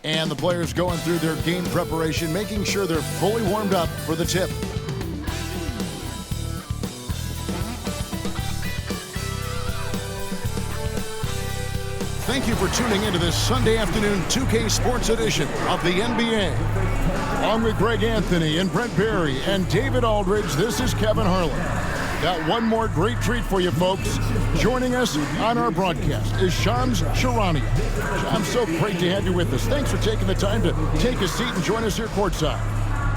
And the players going through their game preparation, making sure they're fully warmed up for the tip. Thank you for tuning into this Sunday afternoon 2K Sports edition of the NBA. Along with Greg Anthony and Brent Barry and David Aldridge, this is Kevin Harlan. Got one more great treat for you, folks. Joining us on our broadcast is Shams Charania. Shams, so great to have you with us. Thanks for taking the time to take a seat and join us here courtside.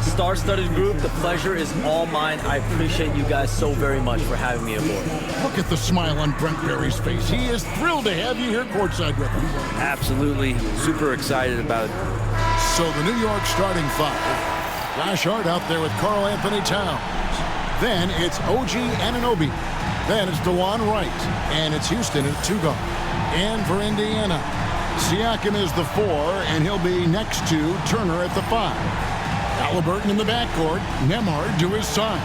Star-studded group, the pleasure is all mine. I appreciate you guys so very much for having me aboard. Look at the smile on Brent Barry's face. He is thrilled to have you here courtside with us. Absolutely. Super excited about it. So the New York starting five. Flash Hart out there with Karl Anthony Towns. Then it's OG Anunoby. Then it's DeLon Wright. And it's Houston at 2 guard. And for Indiana, Siakam is the 4, and he'll be next to Turner at the 5. Halliburton in the backcourt. Nembhard to his side.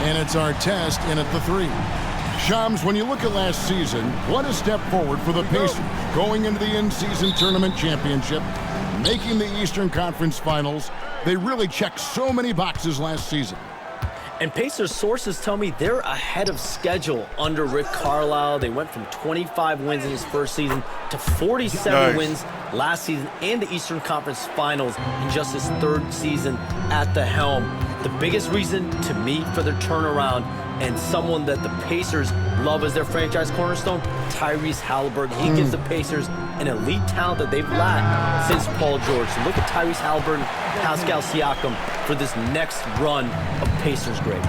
And it's Artest in at the 3. Shams, when you look at last season, what a step forward for the Pacers. Going into the in-season tournament championship, making the Eastern Conference Finals. They really checked so many boxes last season. And Pacers sources tell me they're ahead of schedule under Rick Carlisle. They went from 25 wins in his first season to 47 wins last season and the Eastern Conference Finals in just his 3rd season at the helm. The biggest reason to me for their turnaround, and someone that the Pacers love as their franchise cornerstone, Tyrese Halliburton. He gives the Pacers an elite talent that they've lacked since Paul George. So look at Tyrese Halliburton, Pascal Siakam for this next run of Pacers greats.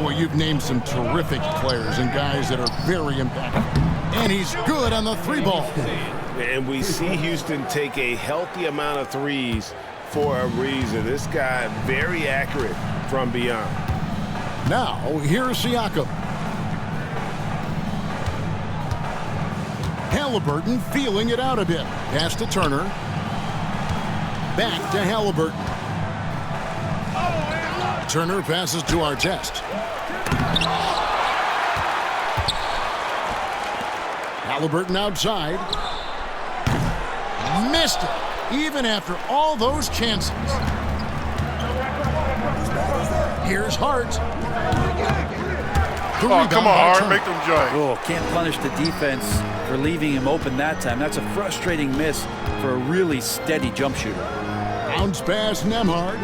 Well, you've named some terrific players and guys that are very impactful. And he's good on the 3-ball. And we see Houston take a healthy amount of threes for a reason. This guy very accurate from beyond. Now, here's Siakam. Halliburton feeling it out a bit. Pass to Turner. Back to Halliburton. Turner passes to Artest. Halliburton outside. Missed it, even after all those chances. Here's Hart. Oh, come on, Hart, make them join. Oh, can't punish the defense for leaving him open that time. That's a frustrating miss for a really steady jump shooter. Bounce pass, Nembhard.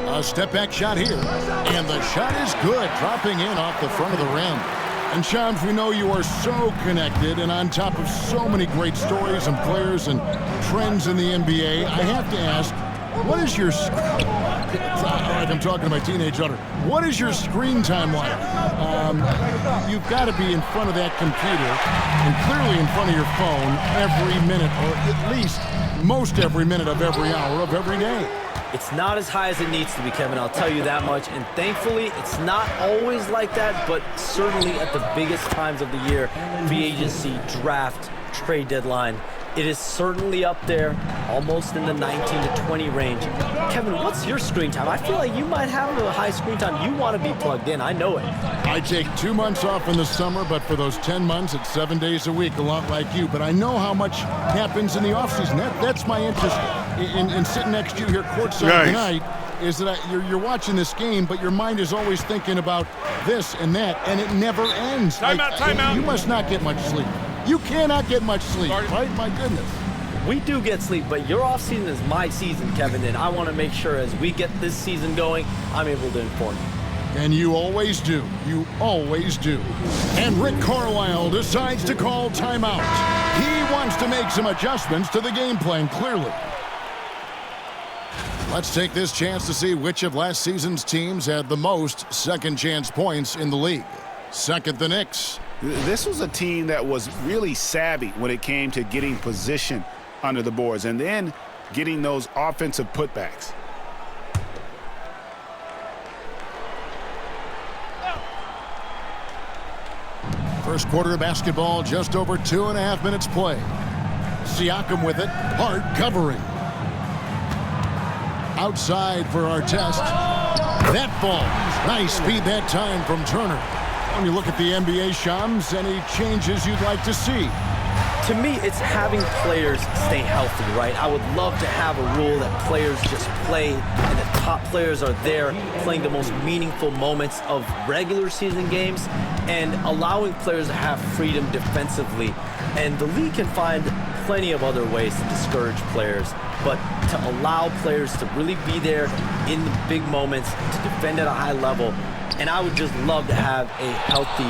A step-back shot here. And the shot is good, dropping in off the front of the rim. And Shams, we know you are so connected and on top of so many great stories and players and trends in the NBA. I have to ask, what is your... It's like I'm talking to my teenage daughter. What is your screen time like? You've got to be in front of that computer and clearly in front of your phone every minute, or at least most every minute of every hour of every day. It's not as high as it needs to be, Kevin, I'll tell you that much. And thankfully, it's not always like that, but certainly at the biggest times of the year, free agency, draft, trade deadline, it is certainly up there, almost in the 19 to 20 range. Kevin, what's your screen time? I feel like you might have a high screen time. You want to be plugged in. I know it. I take 2 months off in the summer, but for those 10 months, it's 7 days a week, a lot like you. But I know how much happens in the offseason. That's my interest in sitting next to you here courtside tonight, is that you're watching this game, but your mind is always thinking about this and that, and it never ends. Timeout. You must not get much sleep. You cannot get much sleep, right? My goodness. We do get sleep, but your offseason is my season, Kevin, and I want to make sure as we get this season going, I'm able to inform you. And you always do. You always do. And Rick Carlisle decides to call timeout. He wants to make some adjustments to the game plan, clearly. Let's take this chance to see which of last season's teams had the most second chance points in the league. Second, the Knicks. This was a team that was really savvy when it came to getting position under the boards and then getting those offensive putbacks. First quarter of basketball, just over 2.5 minutes play. Siakam with it, Hart covering. Outside for Artest. That falls. Nice speed that time from Turner. When you look at the NBA, Shams, any changes you'd like to see? To me, it's having players stay healthy, right? I would love to have a rule that players just play and the top players are there playing the most meaningful moments of regular season games and allowing players to have freedom defensively. And the league can find plenty of other ways to discourage players, but to allow players to really be there in the big moments, to defend at a high level. And I would just love to have a healthy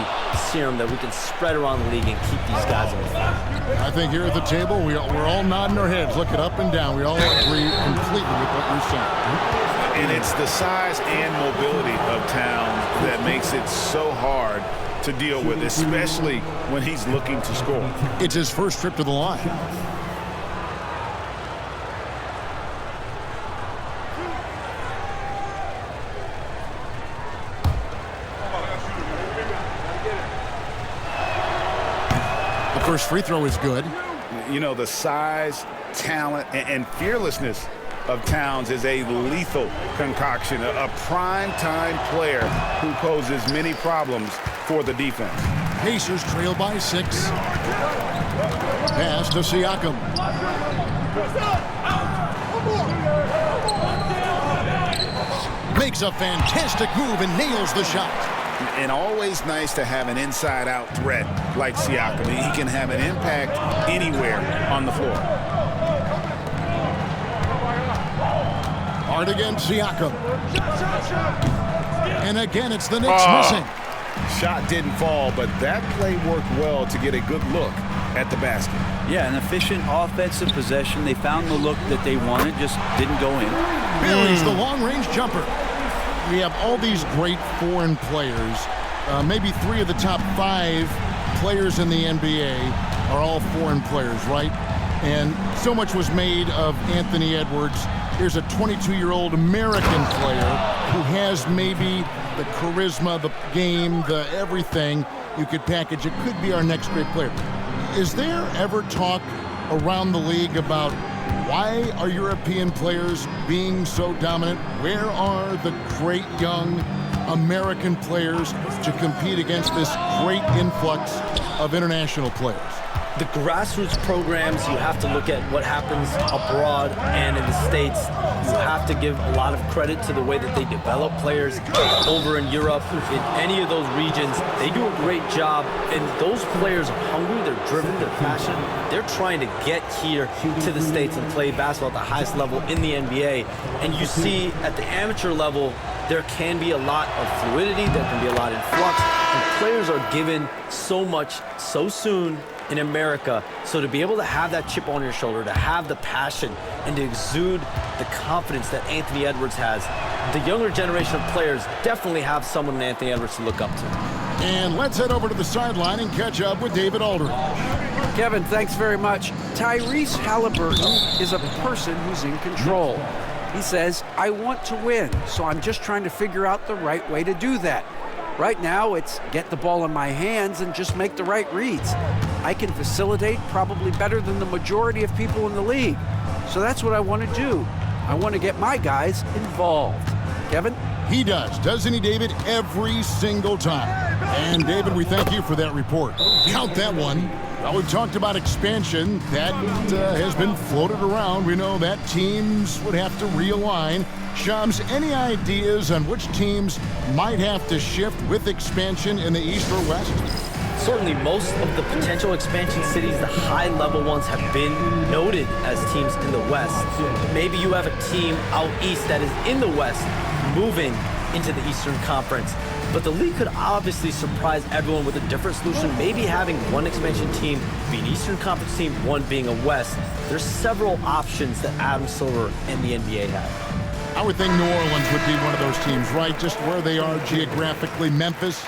serum that we can spread around the league and keep these guys in the fight. I think here at the table, we're all nodding our heads, looking up and down. We all agree completely with what you're saying. And it's the size and mobility of Towns that makes it so hard to deal with, especially when he's looking to score. It's his first trip to the line. The first free throw is good. You know, the size, talent, and fearlessness of Towns is a lethal concoction, a prime-time player who poses many problems for the defense. Pacers trail by 6. Pass to Siakam. Makes a fantastic move and nails the shot. And always nice to have an inside-out threat like Siakam. He can have an impact anywhere on the floor. Hard against Siakam. And again, it's the Knicks missing. Shot didn't fall, but that play worked well to get a good look at the basket. Yeah, an efficient offensive possession. They found the look that they wanted, just didn't go in. Buries the long-range jumper. We have all these great foreign players. Maybe 3 of the top 5 players in the NBA are all foreign players, right? And so much was made of Anthony Edwards. Here's a 22-year-old American player who has maybe the charisma, the game, the everything you could package. It could be our next great player. Is there ever talk around the league about why are European players being so dominant? Where are the great young American players to compete against this great influx of international players? The grassroots programs, you have to look at what happens abroad and in the States. You have to give a lot of credit to the way that they develop players over in Europe. In any of those regions, they do a great job. And those players are hungry, they're driven, they're passionate. They're trying to get here to the States and play basketball at the highest level in the NBA. And you see at the amateur level, there can be a lot of fluidity, there can be a lot of flux. And players are given so much so soon in America, so to be able to have that chip on your shoulder, to have the passion, and to exude the confidence that Anthony Edwards has, the younger generation of players definitely have someone in Anthony Edwards to look up to. And let's head over to the sideline and catch up with David Aldridge. Kevin, thanks very much. Tyrese Halliburton is a person who's in control. He says, I want to win, so I'm just trying to figure out the right way to do that. Right now, it's get the ball in my hands and just make the right reads. I can facilitate probably better than the majority of people in the league. So that's what I want to do. I want to get my guys involved. Kevin? He does, doesn't he, David? Every single time. And, David, we thank you for that report. Count that one. Well, we've talked about expansion. That has been floated around. We know that teams would have to realign. Shams, any ideas on which teams might have to shift with expansion in the East or West? Certainly most of the potential expansion cities, the high-level ones, have been noted as teams in the West. Maybe you have a team out east that is in the West moving into the Eastern Conference. But the league could obviously surprise everyone with a different solution, maybe having one expansion team be an Eastern Conference team, one being a West. There's several options that Adam Silver and the NBA have. I would think New Orleans would be one of those teams, right? Just where they are geographically. Memphis,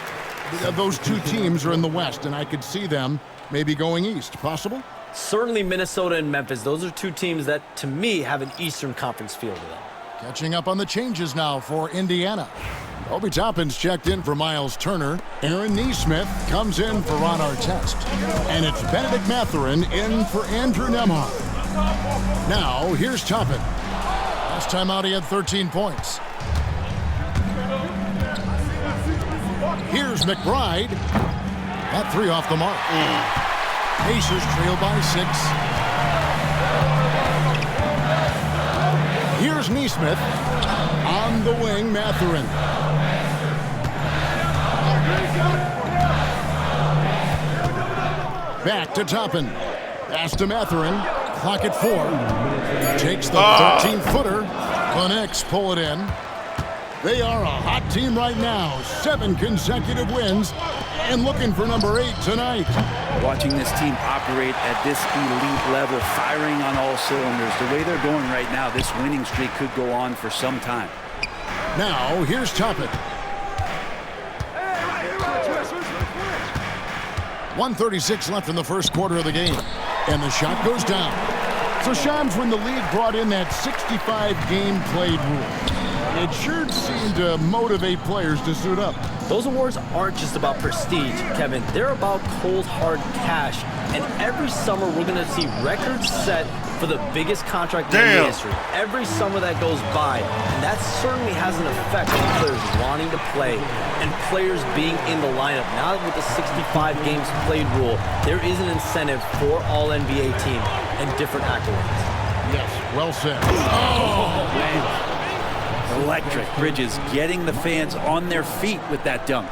those 2 teams are in the West, and I could see them maybe going east. Possible? Certainly Minnesota and Memphis. Those are 2 teams that, to me, have an Eastern Conference feel to them. Catching up on the changes now for Indiana. Obi Toppin's checked in for Miles Turner. Aaron Nesmith comes in for Ron Artest. And it's Benedict Mathurin in for Andrew Nembhard. Now, here's Toppin. Last time out, he had 13 points. Here's McBride. That 3 off the mark. Pacers trail by 6. Here's Nesmith. On the wing, Mathurin. Back to Toppin. Pass to Mathurin. Clock at 4. Takes the 13-footer. The Knicks pull it in. They are a hot team right now. 7 consecutive wins and looking for number 8 tonight. Watching this team operate at this elite level, firing on all cylinders, the way they're going right now, this winning streak could go on for some time. Now, here's Toppin. 1:36 left in the first quarter of the game. And the shot goes down. So, Shams, when the league brought in that 65-game played rule, it sure seemed to motivate players to suit up. Those awards aren't just about prestige, Kevin. They're about cold, hard cash. And every summer, we're going to see records set for the biggest contract in NBA history. Every summer that goes by. And that certainly has an effect on players wanting to play and players being in the lineup. Now with the 65 games played rule, there is an incentive for all NBA teams and different accolades. Yes, well said. Oh, man. Electric. Bridges getting the fans on their feet with that dunk.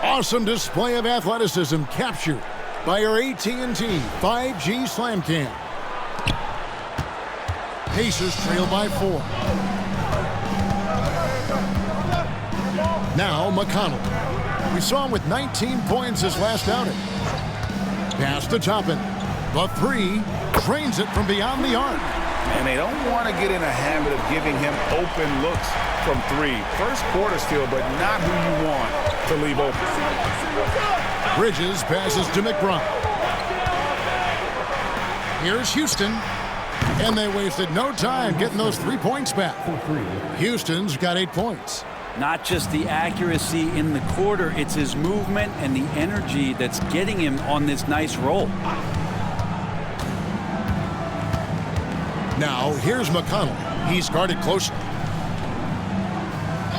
Awesome display of athleticism captured by our AT&T 5G Slam Cam. Pacers trail by 4. Now McConnell. We saw him with 19 points his last outing. Pass to Toppin. The 3 drains it from beyond the arc. And they don't want to get in a habit of giving him open looks from 3. First quarter steal, but not who you want to leave open. Bridges passes to McBride. Here's Houston. And they wasted no time getting those 3 points back. Houston's got 8 points. Not just the accuracy in the quarter, it's his movement and the energy that's getting him on this nice roll. Now, here's McConnell. He's guarded closely.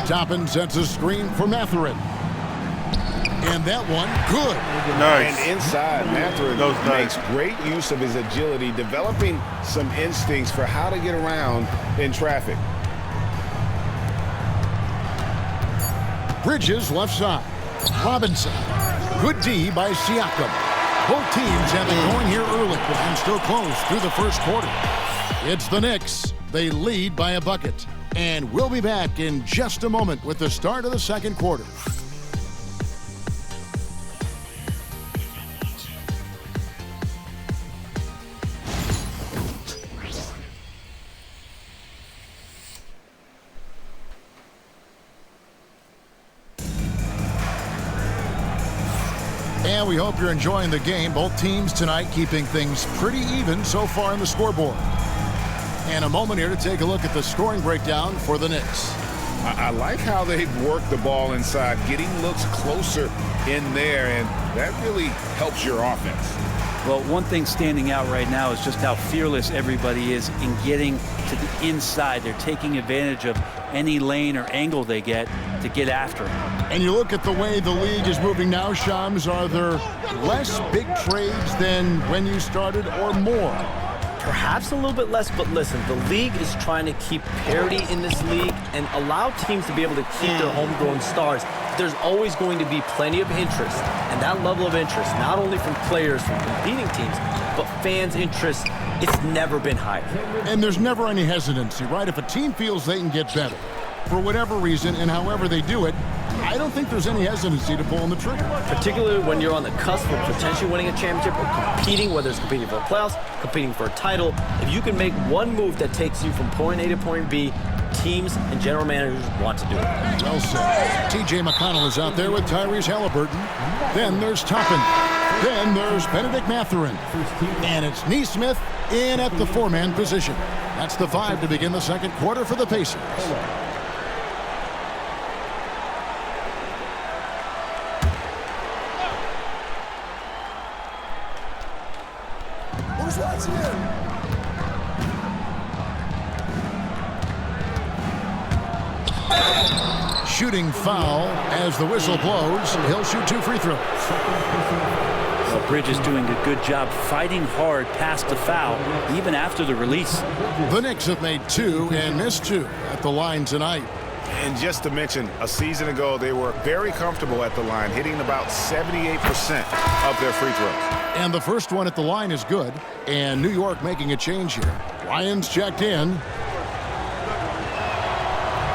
Toppin sets a screen for Mathurin. And that one, good. Nice. And inside, Mathurin makes great use of his agility, developing some instincts for how to get around in traffic. Bridges left side. Robinson. Good D by Siakam. Both teams have it going here early and still close through the first quarter. It's the Knicks. They lead by a bucket. And we'll be back in just a moment with the start of the second quarter. And we hope you're enjoying the game. Both teams tonight keeping things pretty even so far in the scoreboard. And a moment here to take a look at the scoring breakdown for the Knicks. I like how they've worked the ball inside, getting looks closer in there, and that really helps your offense. Well, one thing standing out right now is just how fearless everybody is in getting to the inside. They're taking advantage of any lane or angle they get to get after him. And you look at the way the league is moving now, Shams, are there less big trades than when you started or more? Perhaps a little bit less, but listen, the league is trying to keep parity in this league and allow teams to be able to keep their homegrown stars. There's always going to be plenty of interest, and that level of interest, not only from players from competing teams, but fans' interest, it's never been higher. And there's never any hesitancy, right? If a team feels they can get better, for whatever reason and however they do it, I don't think there's any hesitancy to pulling the trigger. Particularly when you're on the cusp of potentially winning a championship or competing, whether it's competing for the playoffs, competing for a title. If you can make one move that takes you from point A to point B, teams and general managers want to do it. Well said. T.J. McConnell is out there with Tyrese Halliburton. Then there's Toppin. Then there's Benedict Mathurin. And it's Nesmith in at the 4-man position. That's the 5 to begin the second quarter for the Pacers. Shooting foul as the whistle blows. He'll shoot 2 free throws. Well, Bridges doing a good job fighting hard past the foul, even after the release. The Knicks have made 2 and missed 2 at the line tonight. And just to mention, a season ago, they were very comfortable at the line, hitting about 78% of their free throws. And the first one at the line is good. And New York making a change here. Lyons checked in.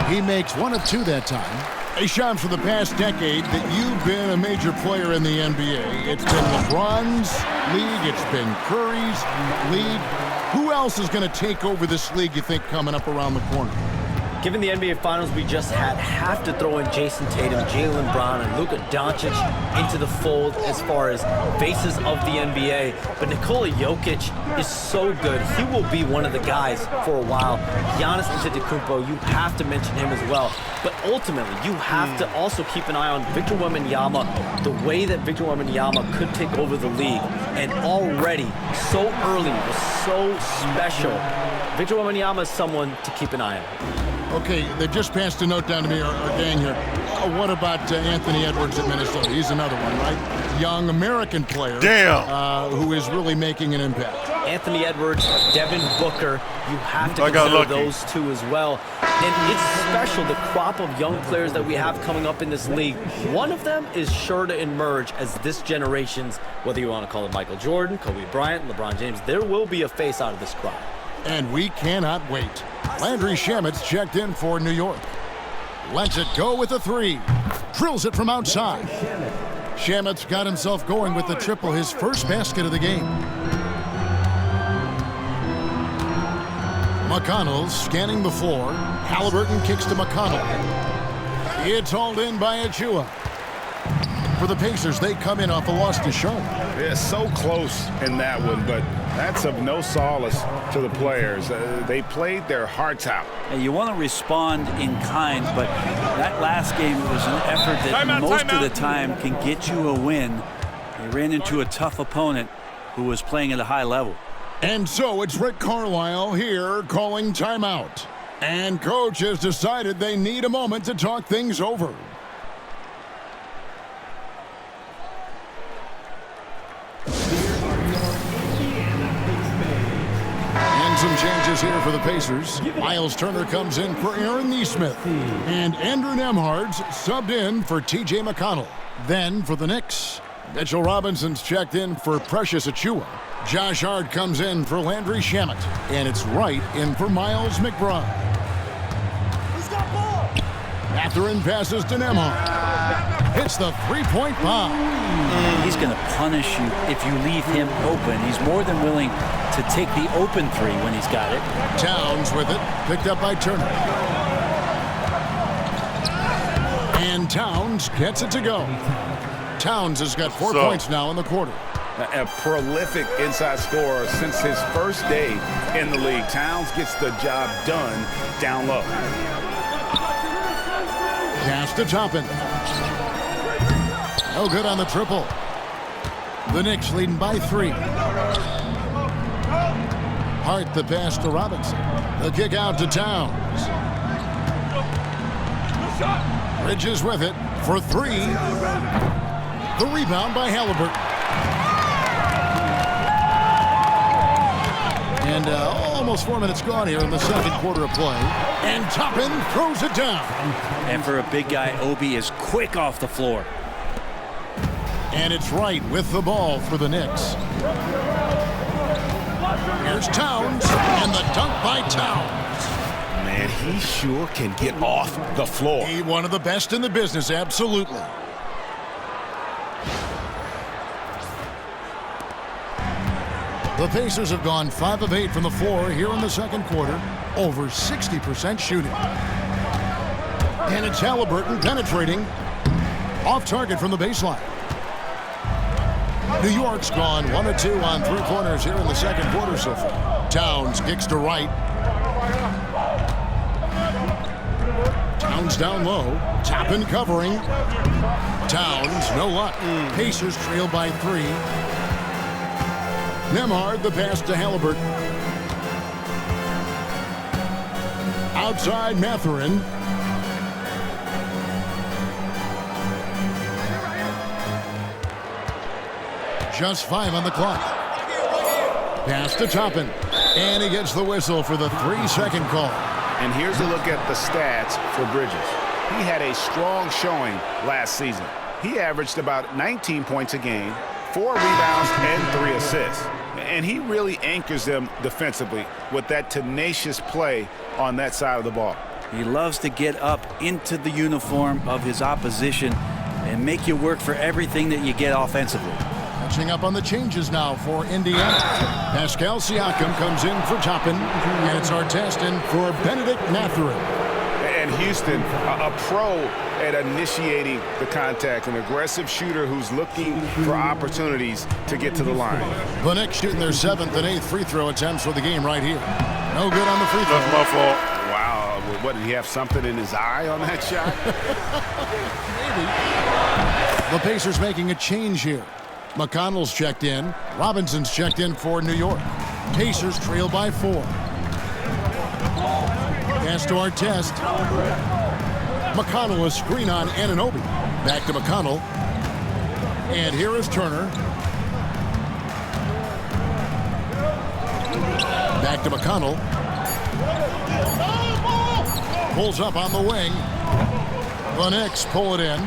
He makes 1 of 2 that time. A shot for the past decade that you've been a major player in the NBA. It's been LeBron's league. It's been Curry's league. Who else is going to take over this league, you think, coming up around the corner? Given the NBA Finals we just had, have to throw in Jason Tatum, Jaylen Brown, and Luka Doncic into the fold as far as faces of the NBA. But Nikola Jokic is so good. He will be one of the guys for a while. Giannis Antetokounmpo, you have to mention him as well. But ultimately, you have to also keep an eye on Victor Wembanyama, the way that Victor Wembanyama could take over the league. And already, so early, was so special. Victor Wembanyama is someone to keep an eye on. Okay, they just passed a note down to me, our gang here. What about Anthony Edwards at Minnesota? He's another one, right? Young American player. Damn. Who is really making an impact. Anthony Edwards, Devin Booker, you have to consider those two as well. And it's special, the crop of young players that we have coming up in this league. One of them is sure to emerge as this generation's, whether you want to call it Michael Jordan, Kobe Bryant, LeBron James, there will be a face out of this crop. And we cannot wait. Landry Shamet's checked in for New York. Lets it go with a 3. Drills it from outside. Shamet's got himself going with the triple, his first basket of the game. McConnell scanning the floor. Halliburton kicks to McConnell. It's hauled in by Achua. For the Pacers, they come in off a loss to Charlotte. Yeah, so close in that one, but that's of no solace to the players. They played their hearts out. And you want to respond in kind, but that last game was an effort that most of the time can get you a win. They ran into a tough opponent who was playing at a high level. And so it's Rick Carlisle here calling timeout. And coach has decided they need a moment to talk things over. Some changes here for the Pacers. Miles Turner comes in for Aaron Nesmith. And Andrew Nembhard's subbed in for T.J. McConnell. Then for the Knicks, Mitchell Robinson's checked in for Precious Achua. Josh Hart comes in for Landry Shamet. And it's Wright in for Miles McBride. Mathurin passes to Nembhard. Hits the three-point bomb. He's going to punish you if you leave him open. He's more than willing to take the open 3 when he's got it. Towns with it, picked up by Turner. And Towns gets it to go. Towns has got 4 points now in the quarter. A prolific inside scorer since his first day in the league. Towns gets the job done down low. Pass to Toppin. No good on the triple. The Knicks leading by 3. Hart the pass to Robinson. The kick out to Towns. Bridges with it for 3. The rebound by Halliburton. And almost 4 minutes gone here in the second quarter of play. And Toppin throws it down. And for a big guy, Obi is quick off the floor. And it's Wright with the ball for the Knicks. Here's Towns, and the dunk by Towns. Man, he sure can get off the floor. He one of the best in the business, absolutely. The Pacers have gone 5 of 8 from the floor here in the second quarter, over 60% shooting. And it's Halliburton penetrating, off target from the baseline. New York's gone 1 of 2 on 3 pointers here in the second quarter so far. Towns kicks to Wright. Towns down low. Toppin covering. Towns, no luck. Pacers trail by 3. Nembhard the pass to Halliburton. Outside Mathurin. Just 5 on the clock. Pass to Toppin. And he gets the whistle for the 3-second call. And here's a look at the stats for Bridges. He had a strong showing last season. He averaged about 19 points a game, 4 rebounds, and 3 assists. And he really anchors them defensively with that tenacious play on that side of the ball. He loves to get up into the uniform of his opposition and make you work for everything that you get offensively. Catching up on the changes now for Indiana. Pascal Siakam comes in for Toppin, and it's Artest in for Benedict Mathurin. And Houston, a pro at initiating the contact, an aggressive shooter who's looking for opportunities to get to the line. The Knicks shooting their 7th and 8th free throw attempts for the game right here. No good on the free throw. That's my fault. Wow, what, did he have something in his eye on that shot? Maybe. The Pacers making a change here. McConnell's checked in. Robinson's checked in for New York. Pacers trail by 4. Pass to Artest. McConnell, a screen on Anunoby. Back to McConnell. And here is Turner. Back to McConnell. Pulls up on the wing. The Knicks pull it in.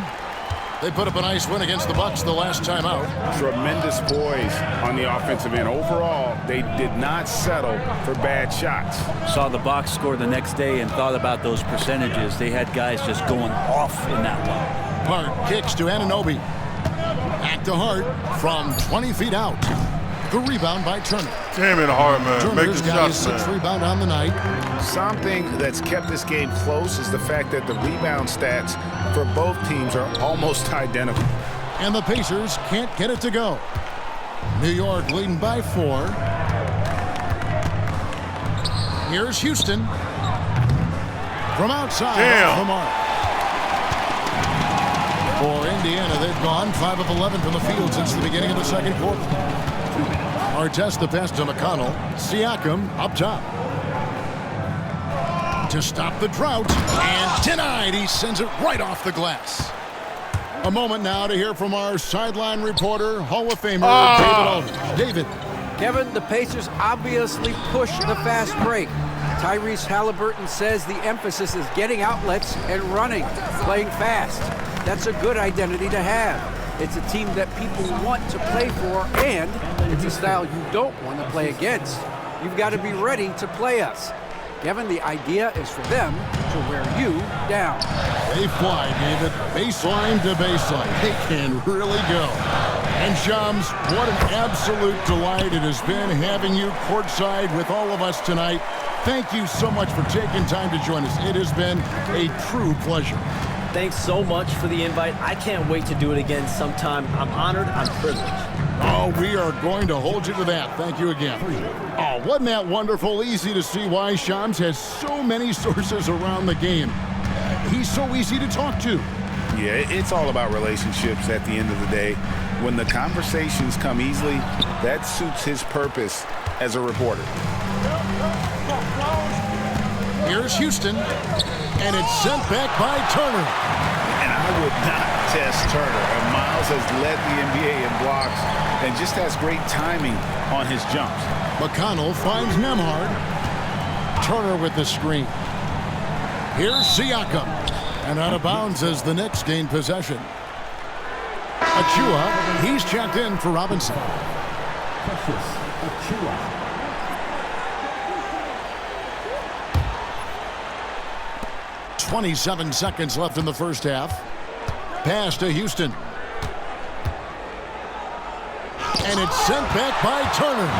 They put up a nice win against the Bucks the last time out. Tremendous poise on the offensive end. Overall, they did not settle for bad shots. Saw the box score the next day and thought about those percentages. They had guys just going off in that one. Hart kicks to Anunoby. Back to Hart from 20 feet out. The rebound by Turner. Damn it, Hart, man. Turner's Make the got his shots, 6th man. rebound on the night. Something that's kept this game close is the fact that the rebound stats for both teams are almost identical. And the Pacers can't get it to go. New York leading by 4. Here's Houston. From outside. Damn. Off the mark. For Indiana, they've gone 5 of 11 from the field since the beginning of the second quarter. Artest the pass to McConnell. Siakam up top. To stop the drought. And denied. He sends it right off the glass. A moment now to hear from our sideline reporter, Hall of Famer David Aldridge. David. Kevin, the Pacers obviously push the fast break. Tyrese Halliburton says the emphasis is getting outlets and running, playing fast. That's a good identity to have. It's a team that people want to play for, and it's a style you don't want to play against. You've got to be ready to play us. Kevin, the idea is for them to wear you down. They fly, David. Baseline to baseline. They can really go. And Shams, what an absolute delight it has been having you courtside with all of us tonight. Thank you so much for taking time to join us. It has been a true pleasure. Thanks so much for the invite. I can't wait to do it again sometime. I'm honored. I'm privileged. Oh, we are going to hold you to that. Thank you again. Oh, wasn't that wonderful? Easy to see why Shams has so many sources around the game. He's so easy to talk to. Yeah, it's all about relationships at the end of the day. When the conversations come easily, that suits his purpose as a reporter. Here's Houston, and it's sent back by Turner. And I would not test Turner. And Miles has led the NBA in blocks and just has great timing on his jumps. McConnell finds Nembhard. Turner with the screen. Here's Siakam. And out of bounds as the Knicks gain possession. Achua, he's checked in for Robinson. Precious Achua. 27 seconds left in the first half. Pass to Houston. And it's sent back by Turner.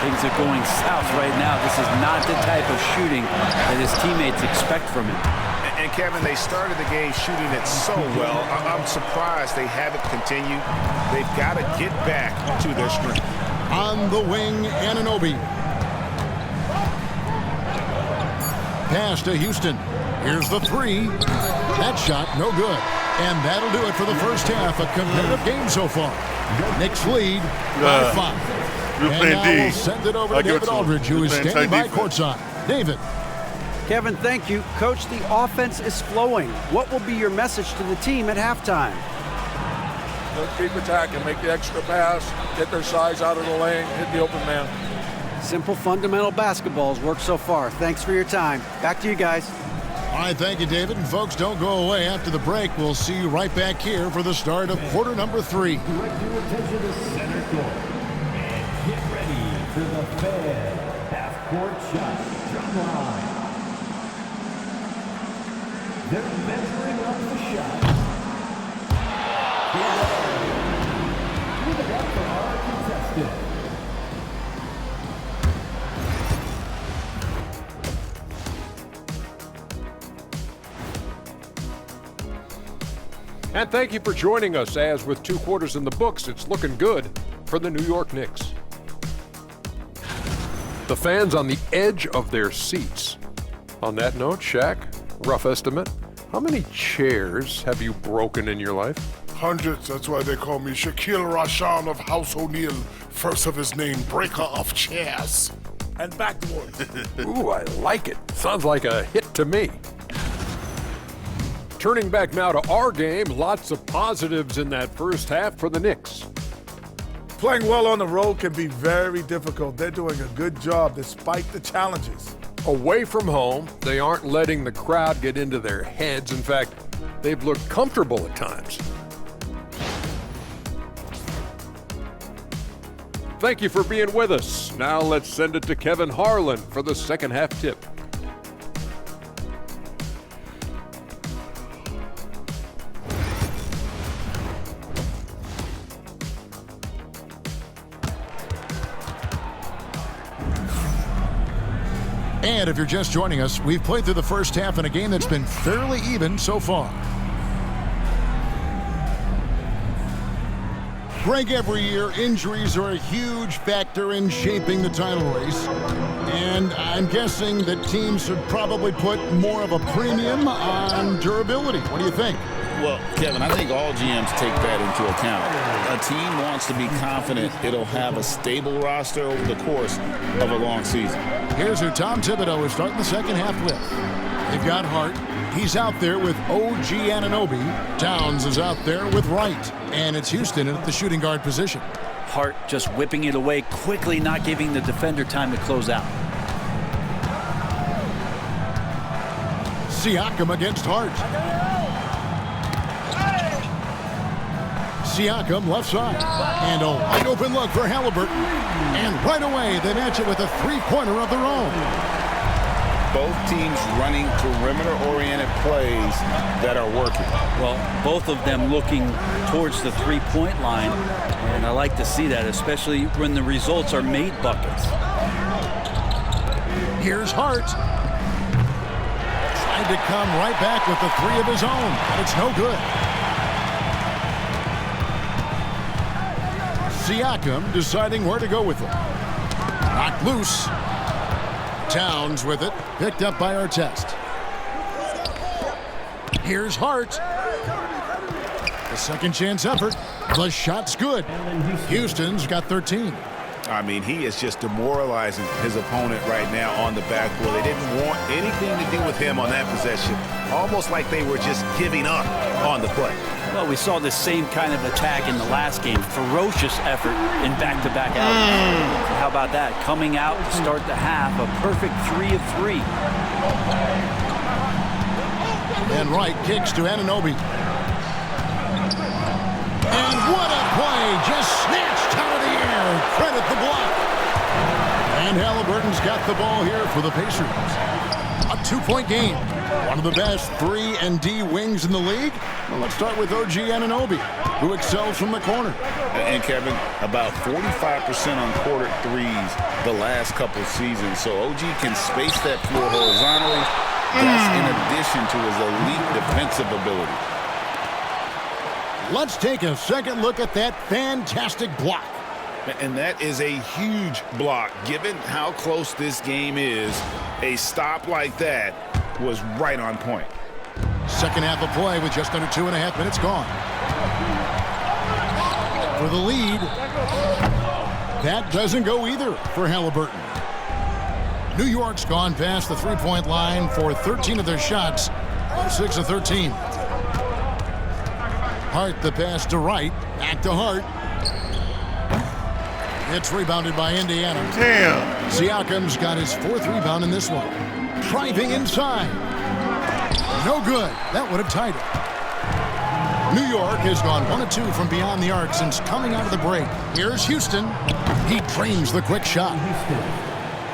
Things are going south right now. This is not the type of shooting that his teammates expect from him. And Kevin, they started the game shooting it so well. I'm surprised they haven't continued. They've got to get back to their strength. On the wing, Anunoby. Pass to Houston. Here's the 3. That shot, no good. And that'll do it for the first half. A competitive game so far. Knicks lead by 5. And now we'll send it over to David Aldridge, who is standing by courtside. David. Kevin, thank you. Coach, the offense is flowing. What will be your message to the team at halftime? They'll keep attacking, make the extra pass, get their size out of the lane, hit the open man. Simple fundamental basketball's worked so far. Thanks for your time. Back to you guys. All right, thank you, David. And folks, don't go away. After the break, we'll see you right back here for the start of quarter number 3. Direct your attention to center court. And get ready for the Fed half-court shot drum line. They're measuring up the shot. Give it up for our contestant. And thank you for joining us, as with 2 quarters in the books, it's looking good for the New York Knicks. The fans on the edge of their seats. On that note, Shaq, rough estimate, how many chairs have you broken in your life? Hundreds. That's why they call me Shaquille Rashan of House O'Neal. First of his name, breaker of chairs. And backboard. Ooh, I like it. Sounds like a hit to me. Turning back now to our game, lots of positives in that first half for the Knicks. Playing well on the road can be very difficult. They're doing a good job despite the challenges. Away from home, they aren't letting the crowd get into their heads. In fact, they've looked comfortable at times. Thank you for being with us. Now let's send it to Kevin Harlan for the second half tip. And if you're just joining us, we've played through the first half in a game that's been fairly even so far. Greg, every year, injuries are a huge factor in shaping the title race. And I'm guessing that teams should probably put more of a premium on durability. What do you think? Well, Kevin, I think all GMs take that into account. A team wants to be confident it'll have a stable roster over the course of a long season. Here's who Tom Thibodeau is starting the second half with. They've got Hart. He's out there with OG Anunoby. Towns is out there with Wright. And it's Houston at the shooting guard position. Hart just whipping it away quickly, not giving the defender time to close out. Siakam against Hart. Siakam left side. And a wide open look for Halliburton. And right away, they match it with a three-pointer of their own. Both teams running perimeter-oriented plays that are working. Well, both of them looking towards the three-point line, and I like to see that, especially when the results are made buckets. Here's Hart. Tried to come right back with the three of his own, but it's no good. Siakam deciding where to go with it. Knocked loose. Towns with it, picked up by Artest. Here's Hart. The second chance effort. The shot's good. Houston's got 13. I mean, he is just demoralizing his opponent right now on the backboard. They didn't want anything to do with him on that possession. Almost like they were just giving up on the play. Well, we saw the same kind of attack in the last game. Ferocious effort in back-to-back outings. How about that? Coming out to start the half, a perfect 3 of 3. And Wright kicks to Anunoby. And what a play! Just snatched out of the air. Credit the block. And Halliburton's got the ball here for the Pacers. A 2-point game. One of the best 3-and-D wings in the league. Well, let's start with OG Anunoby, who excels from the corner. And Kevin, about 45% on quarter threes the last couple seasons. So OG can space that floor horizontally. That's in addition to his elite defensive ability. Let's take a second look at that fantastic block. And that is a huge block. Given how close this game is, a stop like that was right on point. Second half of play with just under 2.5 minutes gone. For the lead, that doesn't go either for Halliburton. New York's gone past the three-point line for 13 of their shots, 6 of 13. Hart the pass to Wright. Back to Hart. It's rebounded by Indiana. Damn. Siakam's got his 4th rebound in this one. Driving inside. No good. That would have tied it. New York has gone 1 of 2 from beyond the arc since coming out of the break. Here's Houston. He drains the quick shot.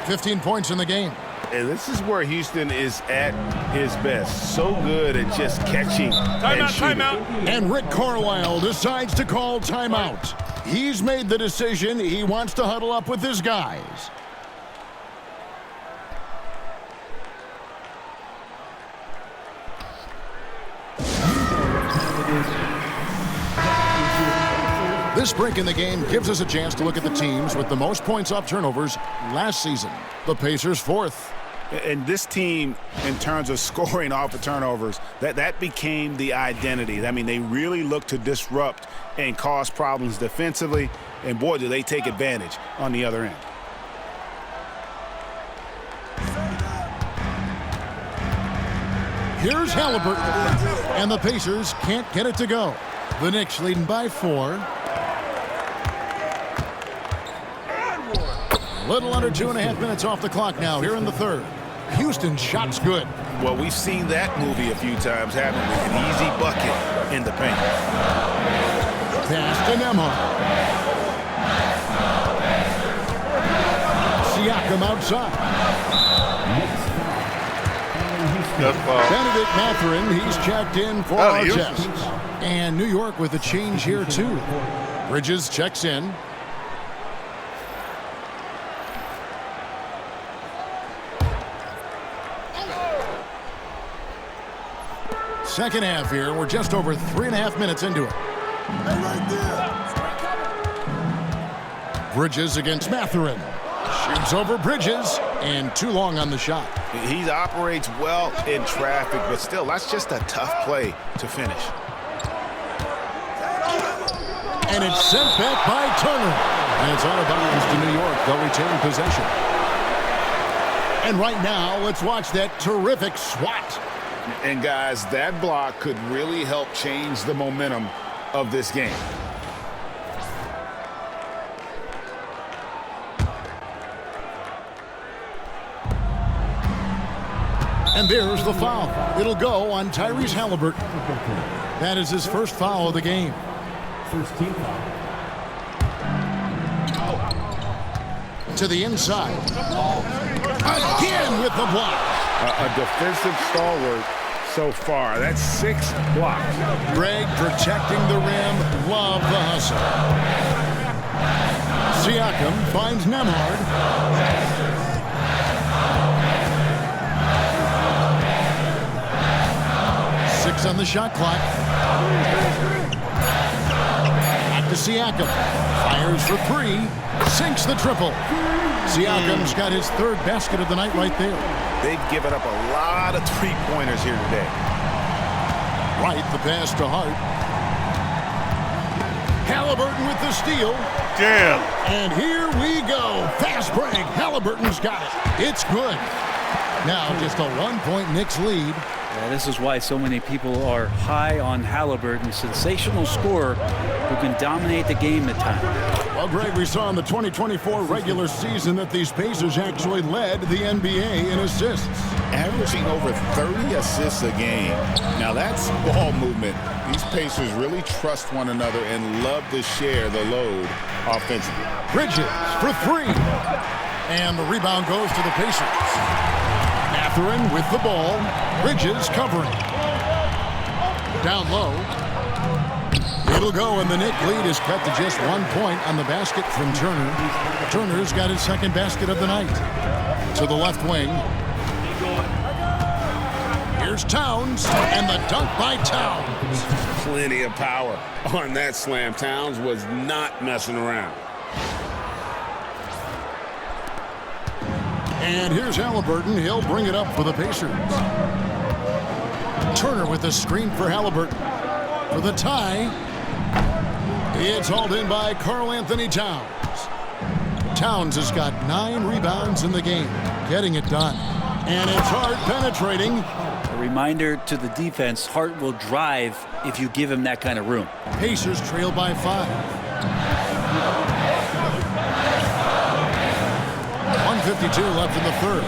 15 points in the game. And this is where Houston is at his best. So good at just catching and shooting. And Rick Carlisle decides to call timeout. He's made the decision. He wants to huddle up with his guys. This break in the game gives us a chance to look at the teams with the most points off turnovers last season. The Pacers 4th. And this team, in terms of scoring off of turnovers, that became the identity. I mean, they really look to disrupt and cause problems defensively, and boy, do they take advantage on the other end. Here's Halliburton, and the Pacers can't get it to go. The Knicks leading by 4. Little under 2.5 minutes off the clock now here in the 3rd. Houston's shot's good. Well, we've seen that movie a few times, haven't we? An easy bucket in the paint. Pass to Nembhard. Siakam outside. Benedict Mathurin, he's checked in for our test. And New York with a change here, too. Bridges checks in. Second half here. We're just over 3.5 minutes into it. Bridges against Mathurin. Shoots over Bridges, and too long on the shot. He operates well in traffic, but still, that's just a tough play to finish. And it's sent back by Turner. And it's out of bounds to New York. They'll retain possession. And right now, let's watch that terrific swat. And guys, that block could really help change the momentum of this game. And there's the foul. It'll go on Tyrese Halliburton. That is his first foul of the game. First team foul. To the inside. Again with the block. A defensive stalwart so far. That's 6 blocks. Greg protecting the rim. Love the hustle. Siakam finds Nembhard. Six on the shot clock. Back to Siakam. Fires for 3. Sinks the triple. Siakam's got his 3rd basket of the night right there. They've given up a lot of three-pointers here today. Right, the pass to Hart. Halliburton with the steal. Damn. And here we go. Fast break. Halliburton's got it. It's good. Now just a 1-point Knicks lead. Yeah, this is why so many people are high on Halliburton. Sensational scorer who can dominate the game at times. Well, Greg, we saw in the 2024 regular season that these Pacers actually led the NBA in assists. Averaging over 30 assists a game. Now that's ball movement. These Pacers really trust one another and love to share the load offensively. Bridges for 3. And the rebound goes to the Pacers. Mathurin with the ball. Bridges covering. Down low. It'll go, and the Knicks lead is cut to just 1 point on the basket from Turner. Turner's got his 2nd basket of the night. To the left wing. Here's Towns, and the dunk by Towns. Plenty of power on that slam. Towns was not messing around. And here's Halliburton. He'll bring it up for the Pacers. Turner with the screen for Halliburton. For the tie. It's hauled in by Karl-Anthony Towns. Towns has got 9 rebounds in the game. Getting it done. And it's Hart penetrating. reminder to the defense, Hart will drive if you give him that kind of room. Pacers trail by 5. 1:52 left in the third.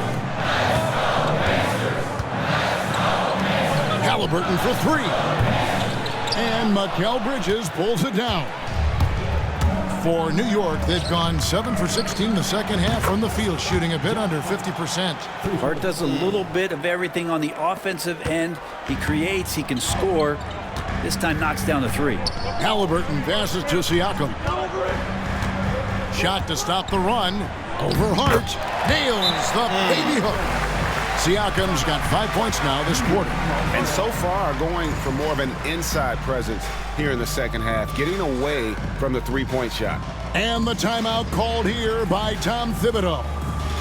Halliburton for 3. And Mikal Bridges pulls it down. For New York, they've gone 7 for 16 the second half from the field, shooting a bit under 50%. Hart does a little bit of everything on the offensive end. He creates, he can score. This time knocks down the 3. Halliburton passes to Siakam. Shot to stop the run. Over Hart. Nails the baby hook. Siakam's got 5 points now this quarter. And so far going for more of an inside presence here in the second half, getting away from the three-point shot. And the timeout called here by Tom Thibodeau.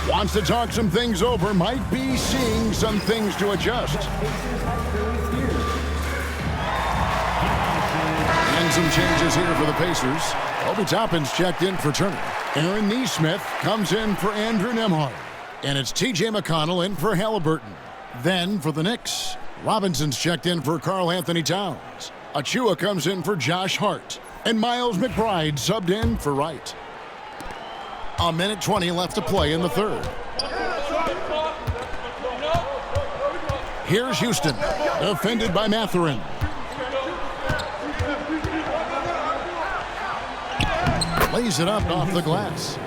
Wants to talk some things over, might be seeing some things to adjust. And some changes here for the Pacers. Obi Toppin's checked in for Turner. Aaron Nesmith comes in for Andrew Nembhard. And it's T.J. McConnell in for Halliburton. Then for the Knicks, Robinson's checked in for Karl Anthony Towns. Achua comes in for Josh Hart. And Miles McBride subbed in for Wright. 1:20 left to play in the third. Here's Houston, defended by Mathurin. Lays it up off the glass.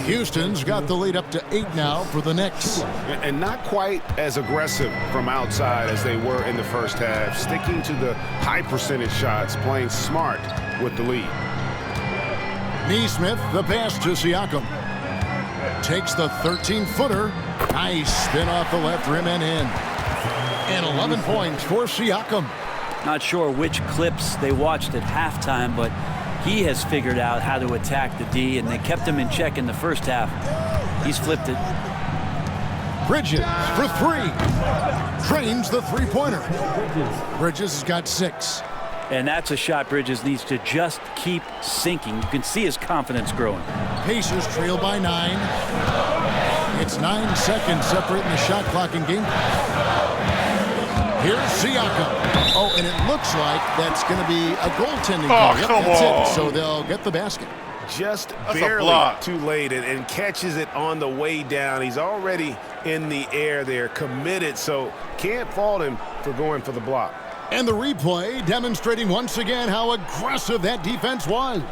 Houston's got the lead up to 8 now for the Knicks. And not quite as aggressive from outside as they were in the first half, sticking to the high percentage shots, playing smart with the lead. Nesmith, the pass to Siakam. Takes the 13-footer. Nice spin off the left rim and in. And 11 points for Siakam. Not sure which clips they watched at halftime, but he has figured out how to attack the D, and they kept him in check in the first half. He's flipped it. Bridges for 3. Drains the three-pointer. Bridges has got 6. And that's a shot Bridges needs to just keep sinking. You can see his confidence growing. Pacers trail by 9. It's 9 seconds separating the shot clock and game. Here's Siakam. Oh, and it looks like that's going to be a goaltending call. Yep, that's it. So they'll get the basket. Just barely too late and catches it on the way down. He's already in the air there, committed, so can't fault him for going for the block. And the replay demonstrating once again how aggressive that defense was.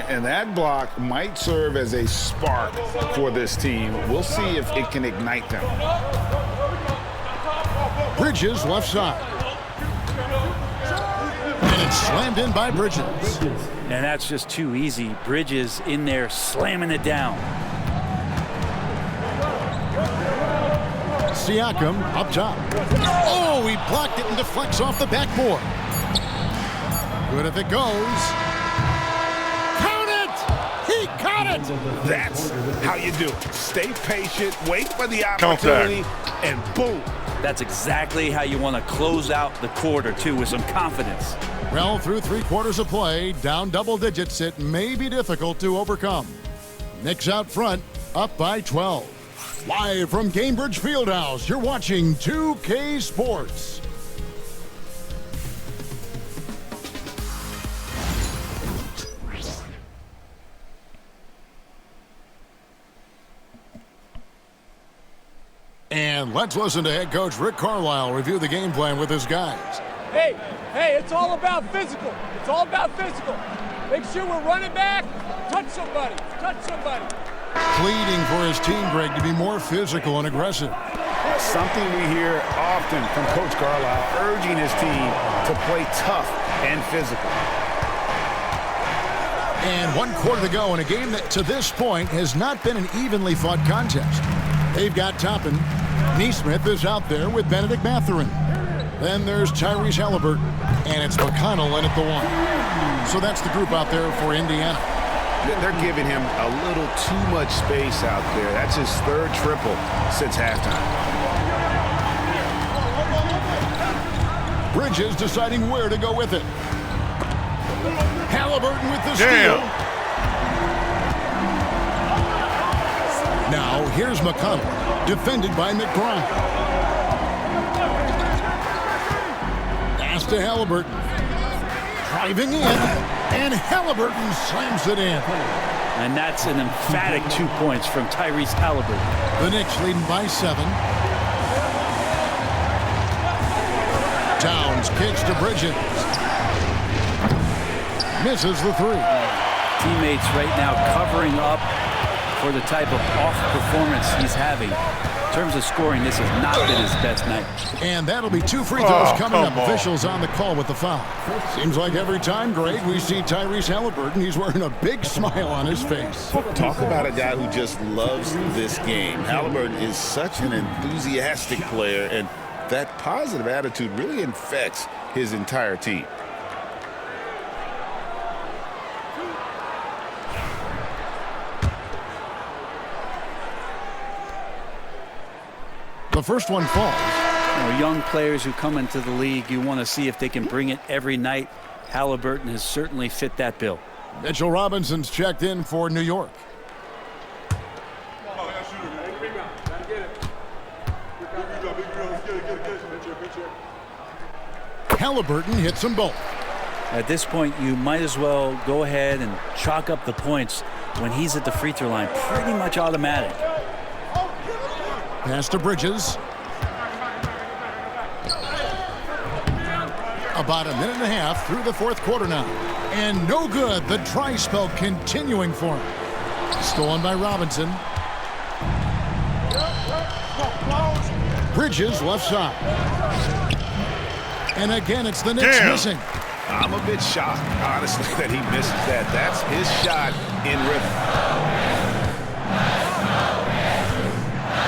And that block might serve as a spark for this team. We'll see if it can ignite them. Bridges left side. And it's slammed in by Bridges. And that's just too easy. Bridges in there slamming it down. Siakam up top. Oh, he blocked it and deflects off the backboard. Good if it goes. Count it! He caught it! That's how you do it. Stay patient, wait for the opportunity, and boom. That's exactly how you want to close out the quarter, too, with some confidence. Well, through 3 quarters of play, down double digits, it may be difficult to overcome. Knicks out front, up by 12. Live from Cambridge Fieldhouse, you're watching 2K Sports. And let's listen to head coach Rick Carlisle review the game plan with his guys. Hey, it's all about physical. It's all about physical. Make sure we're running back. Touch somebody. Pleading for his team, Greg, to be more physical and aggressive. Something we hear often from Coach Carlisle, urging his team to play tough and physical. And 1 quarter to go in a game that to this point has not been an evenly fought contest. They've got Toppin. Nesmith is out there with Benedict Mathurin. Then there's Tyrese Halliburton. And it's McConnell in at the 1. So that's the group out there for Indiana. They're giving him a little too much space out there. That's his 3rd triple since halftime. Bridges deciding where to go with it. Halliburton with the steal. Now here's McConnell, defended by McBride. to Halliburton. Driving in, and Halliburton slams it in. And that's an emphatic 2 points from Tyrese Halliburton. The Knicks leading by 7. Towns kicks to Bridges. Misses the 3. Teammates right now covering up for the type of off performance he's having. In terms of scoring, this has not been his best night. And that'll be 2 free throws coming up. Officials on the call with the foul. Seems like every time, Greg, we see Tyrese Halliburton, he's wearing a big smile on his face. Talk about a guy who just loves this game. Halliburton is such an enthusiastic player, and that positive attitude really infects his entire team. The first one falls. Young players who come into the league, you want to see if they can bring it every night. Halliburton has certainly fit that bill. Mitchell Robinson's checked in for New York. Halliburton hits them both. At this point, you might as well go ahead and chalk up the points when he's at the free throw line. Pretty much automatic. Pass to Bridges. About a minute and a half through the fourth quarter now. And no good. The try spell continuing for him. Stolen by Robinson. Bridges left side. And again, it's the Knicks missing. I'm a bit shocked, honestly, that he misses that. That's his shot in rhythm.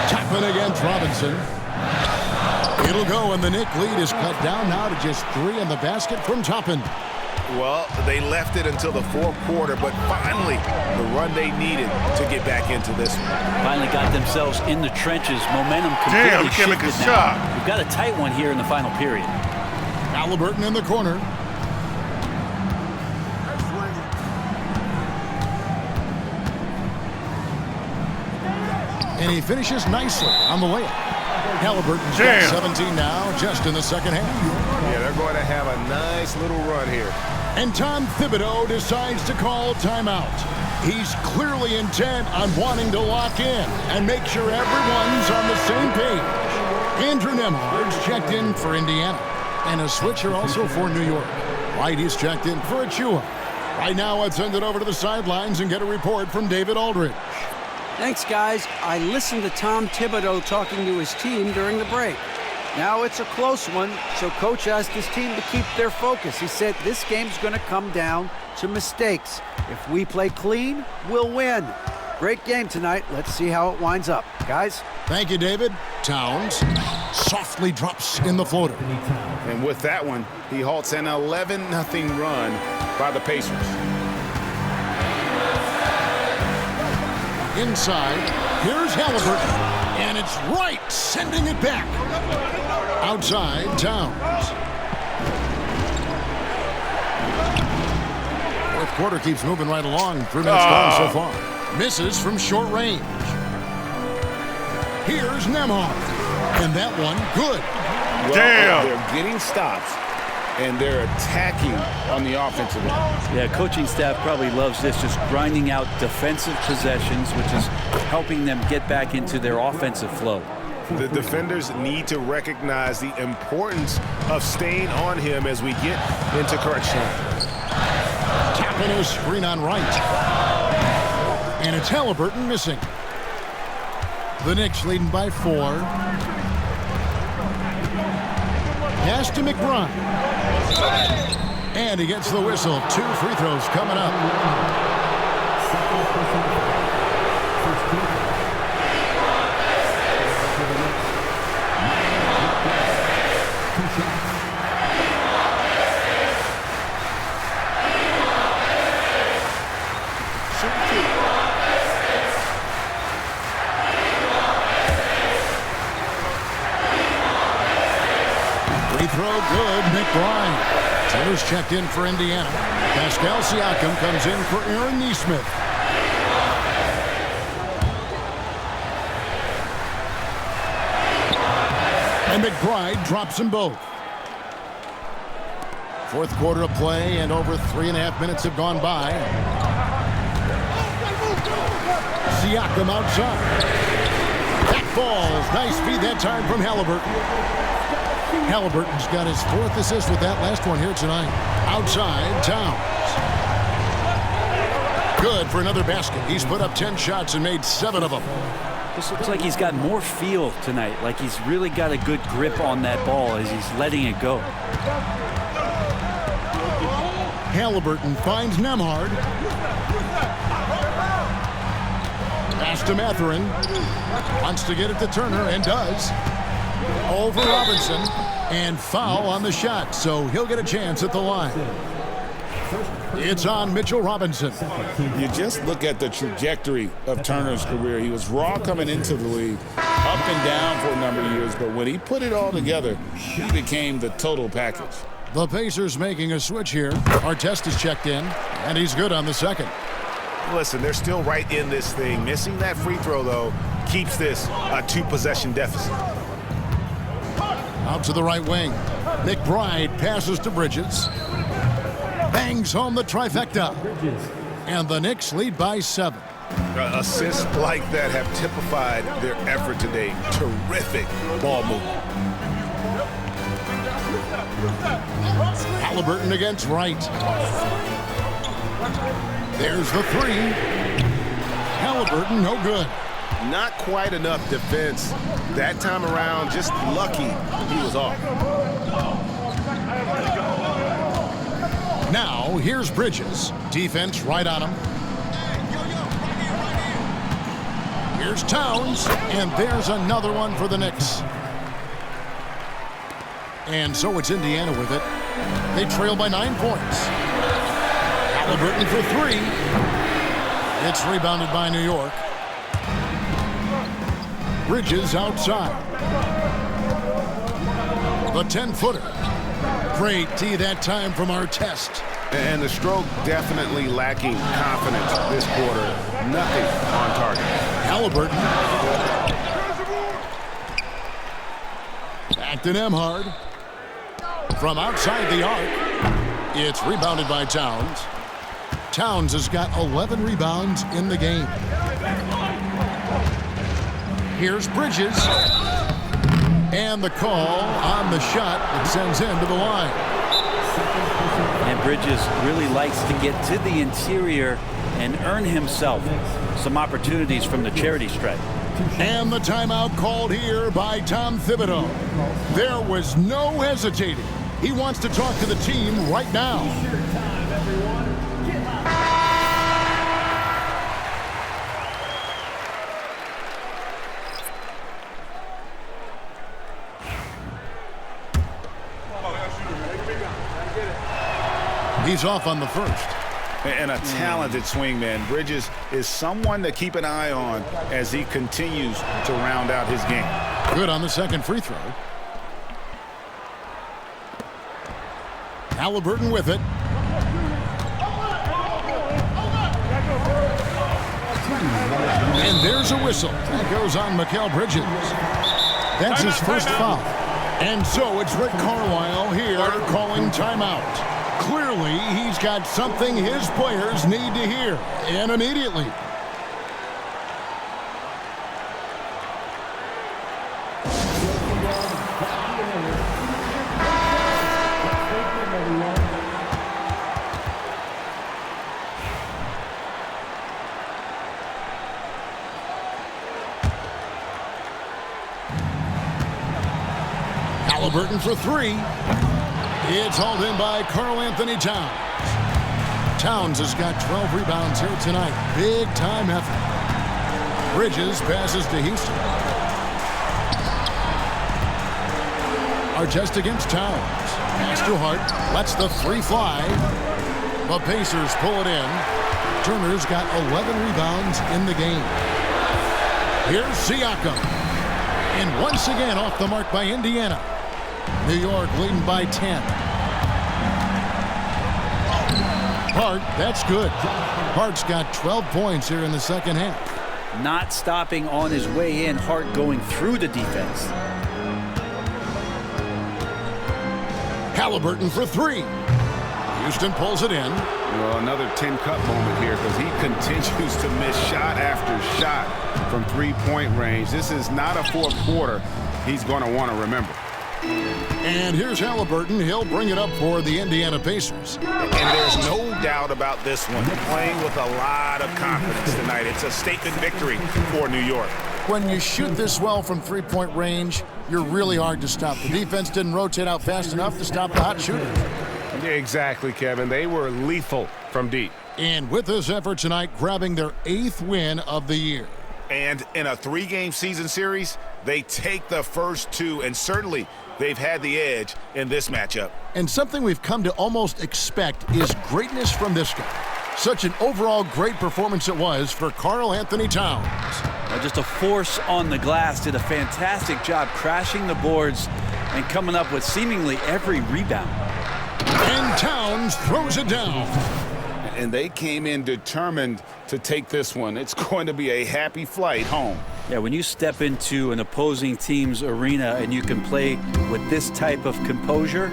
Chapman against Robinson. It'll go, and the Knicks lead is cut down now to just 3 in the basket from Chapman. Well, they left it until the fourth quarter, but finally the run they needed to get back into this one. Finally got themselves in the trenches. Momentum completely shifted now. We've got a tight one here in the final period. Halliburton in the corner. And he finishes nicely on the layup. Halliburton's got 17 now, just in the second half. Yeah, they're going to have a nice little run here. And Tom Thibodeau decides to call timeout. He's clearly intent on wanting to lock in and make sure everyone's on the same page. Andrew Nembhard's checked in for Indiana. And a switcher also for New York. White is checked in for Achua. Right now, let's send it over to the sidelines and get a report from David Aldridge. Thanks, guys. I listened to Tom Thibodeau talking to his team during the break. Now it's a close one, so Coach asked his team to keep their focus. He said this game's going to come down to mistakes. If we play clean, we'll win. Great game tonight. Let's see how it winds up. Guys? Thank you, David. Towns softly drops in the floater. And with that one, he halts an 11-0 run by the Pacers. Inside, here's Halliburton, and it's right, sending it back. Outside, Towns. Fourth quarter keeps moving right along. 3 minutes gone so far. Misses from short range. Here's Nembhard, and that one good. Well, they're getting stops, and they're attacking on the offensive end. Yeah, coaching staff probably loves this, just grinding out defensive possessions, which is helping them get back into their offensive flow. The defenders need to recognize the importance of staying on him as we get into crunch time. Tapping a screen on right. And it's Halliburton missing. The Knicks leading by 4. Pass to McBride. And he gets the whistle. 2 free throws coming up. Free throw good, McBride. Taylor's checked in for Indiana. Pascal Siakam comes in for Aaron Nesmith. And McBride drops them both. Fourth quarter of play, and over 3.5 minutes have gone by. Siakam outside. That falls. Nice feed that time from Halliburton. Halliburton's got his 4th assist with that last one here tonight. Outside, Towns. Good for another basket. He's put up 10 shots and made 7 of them. This looks like he's got more feel tonight, like he's really got a good grip on that ball as he's letting it go. Halliburton finds Nembhard. Pass to Mathurin. Wants to get it to Turner and does. Over Robinson. And foul on the shot, so he'll get a chance at the line. It's on Mitchell Robinson. You just look at the trajectory of Turner's career. He was raw coming into the league, up and down for a number of years, but when he put it all together, he became the total package. The Pacers making a switch here. Artest is checked in, and he's good on the second. Listen, they're still right in this thing. Missing that free throw, though, keeps this a 2-possession deficit. Out to the right wing. McBride passes to Bridges. Bangs home the trifecta. And the Knicks lead by 7. Assists like that have typified their effort today. Terrific ball movement. Halliburton against Wright. There's the 3. Halliburton, no good. Not quite enough defense. That time around, just lucky he was off. Now, here's Bridges. Defense right on him. Here's Towns, and there's another one for the Knicks. And so it's Indiana with it. They trail by 9 points. Halliburton for 3. It's rebounded by New York. Bridges outside. The 10-footer. Great tee that time from Artest. And the stroke definitely lacking confidence this quarter. Nothing on target. Halliburton. Back to Nembhard. From outside the arc. It's rebounded by Towns. Towns has got 11 rebounds in the game. Here's Bridges. And the call on the shot that sends him to the line. And Bridges really likes to get to the interior and earn himself some opportunities from the charity stripe. And the timeout called here by Tom Thibodeau. There was no hesitating. He wants to talk to the team right now. He's off on the first. And a talented swingman. Bridges is someone to keep an eye on as he continues to round out his game. Good on the second free throw. Halliburton with it. And there's a whistle. That goes on Mikal Bridges. That's his first foul. And so it's Rick Carlisle here calling timeout. Clearly, he's got something his players need to hear, and immediately. Halliburton for 3. It's hauled in by Karl-Anthony Towns. Towns has got 12 rebounds here tonight. Big time effort. Bridges passes to Houston. Artest against Towns. Pass to Hart. Lets the 3 fly. The Pacers pull it in. Turner's got 11 rebounds in the game. Here's Siakam. And once again off the mark by Indiana. New York leading by 10. Hart, that's good. Hart's got 12 points here in the second half. Not stopping on his way in. Hart going through the defense. Halliburton for 3. Houston pulls it in. Well, another tin cup moment here because he continues to miss shot after shot from three-point range. This is not a fourth quarter he's going to want to remember. And here's Halliburton. He'll bring it up for the Indiana Pacers. And there's no doubt about this one. Playing with a lot of confidence tonight. It's a statement victory for New York. When you shoot this well from three-point range, you're really hard to stop. The defense didn't rotate out fast enough to stop the hot shooter. Exactly, Kevin. They were lethal from deep. And with this effort tonight, grabbing their 8th win of the year. And in a 3-game season series, they take the first 2, and certainly they've had the edge in this matchup. And something we've come to almost expect is greatness from this guy. Such an overall great performance it was for Karl Anthony Towns. Just a force on the glass, did a fantastic job crashing the boards and coming up with seemingly every rebound. And Towns throws it down. And they came in determined to take this one. It's going to be a happy flight home. Yeah, when you step into an opposing team's arena and you can play with this type of composure,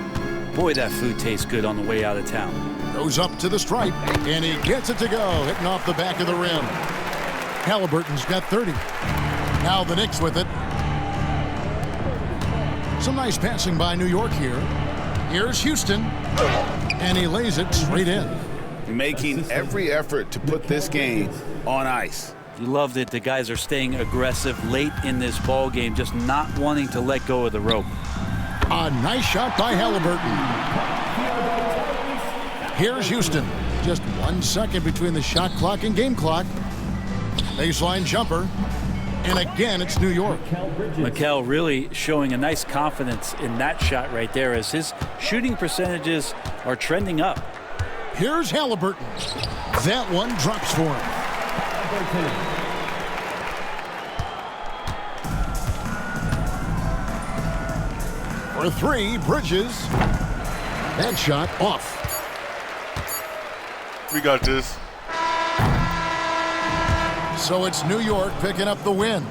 boy, that food tastes good on the way out of town. Goes up to the stripe, and he gets it to go, hitting off the back of the rim. Halliburton's got 30. Now the Knicks with it. Some nice passing by New York here. Here's Houston, and he lays it straight in. Making every effort to put this game on ice. You love that the guys are staying aggressive late in this ball game, just not wanting to let go of the rope. A nice shot by Halliburton. Here's Houston. Just 1 second between the shot clock and game clock. Baseline jumper. And again, it's New York. Mikal really showing a nice confidence in that shot right there as his shooting percentages are trending up. Here's Halliburton. That one drops for him. For 3, Bridges. That shot off. We got this. So it's New York picking up the win.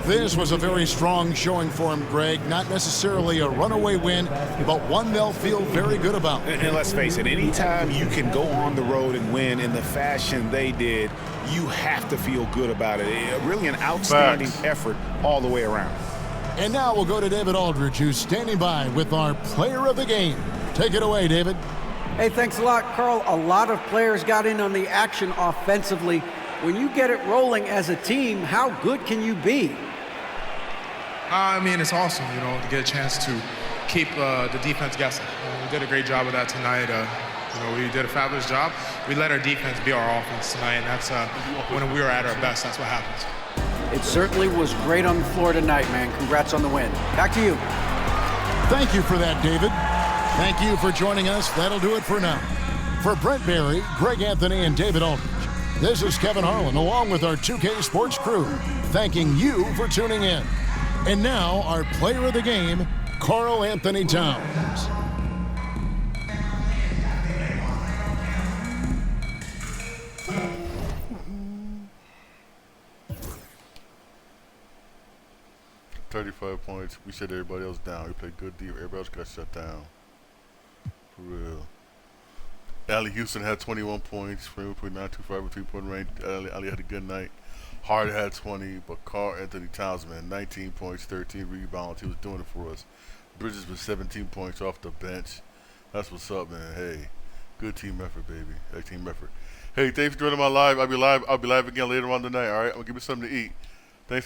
This was a very strong showing for him, Greg. Not necessarily a runaway win, but one they'll feel very good about. And let's face it, anytime you can go on the road and win in the fashion they did, you have to feel good about it. Really an outstanding effort all the way around. And now we'll go to David Aldridge, who's standing by with our player of the game. Take it away, David. Hey, thanks a lot, Carl. A lot of players got in on the action offensively. When you get it rolling as a team, how good can you be? I mean, it's awesome, to get a chance to keep the defense guessing. We did a great job of that tonight. We did a fabulous job. We let our defense be our offense tonight, and that's when we were at our best, that's what happens. It certainly was great on the floor tonight, man. Congrats on the win. Back to you. Thank you for that, David. Thank you for joining us. That'll do it for now. For Brent Barry, Greg Anthony, and David Aldridge, this is Kevin Harlan, along with our 2K Sports crew, thanking you for tuning in. And now, our player of the game, Karl Anthony Towns. $35 points. We said everybody else down. We played good deep. Everybody else got shut down. For real. Allie Houston had 21 points. Put 925 with 3-point range. Allie had a good night. Hard had 20, but Karl Anthony Towns, man, 19 points, 13 rebounds. He was doing it for us. Bridges with 17 points off the bench. That's what's up, man. Hey, good team effort, baby. Hey, team effort. Hey, thanks for joining my live. I'll be live again later on tonight. All right, I'm gonna give you something to eat.